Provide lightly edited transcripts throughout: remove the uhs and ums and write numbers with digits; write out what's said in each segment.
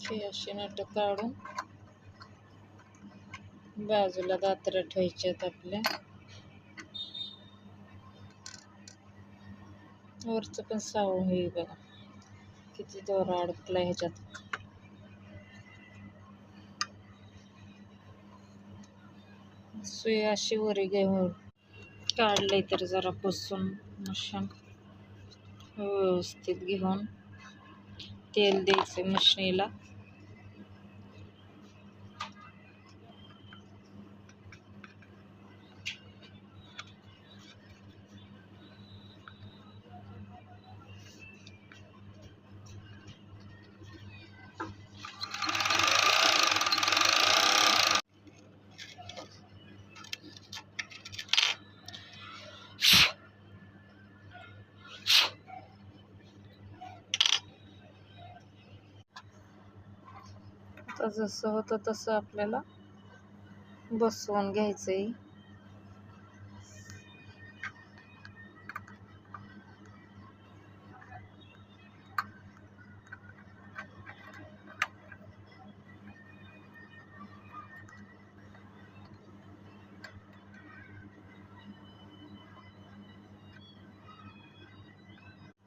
हे अशी नट काढून बाजूला दात्र्या ठेवायच्यात आपल्या. वरचं पण सावं होईल बघा, किती दोरा अडकला ह्याच्यात. सुई अशी वरी घेऊन काढलंय तर जरा पुसून मशीन व्यवस्थित घेऊन तेल द्यायचं मशनीला. आता जसं होतं तसं आपल्याला बसवून घ्यायचंय.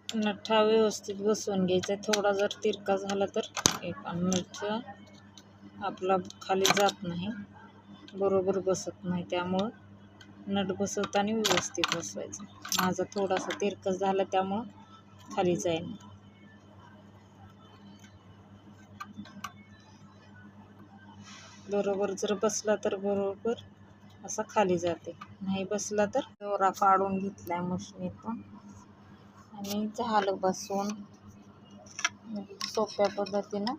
नठा व्यवस्थित बसवून घ्यायचा. थोडा जर तिरका झाला तर एक नठ आपला खाली जात नाही, बरोबर बसत नाही. त्यामुळं नट बसवताना व्यवस्थित बसवायचं. माझा थोडासा तिरका झाला त्यामुळं खाली जाईल. बरोबर जर बसला तर बरोबर असा खाली जाते, नाही बसला तर दोरा काढून घेतलाय मशनीतून आणि झालं बसवून. सोप्या पद्धतीनं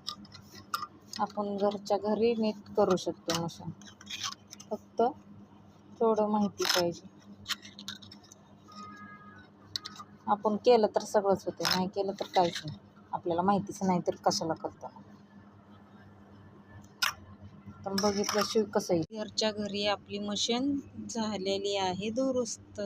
आपण घरच्या घरी नीट करू शकतो मशीन. फक्त थोडं माहिती पाहिजे. आपण केलं तर सगळंच होते, नाही केलं तर काहीच नाही. आपल्याला माहितीच नाही तर कशाला करतो. तर बघितल्याशिवाय कसं आहे. घरच्या घरी आपली मशीन झालेली आहे दुरुस्त.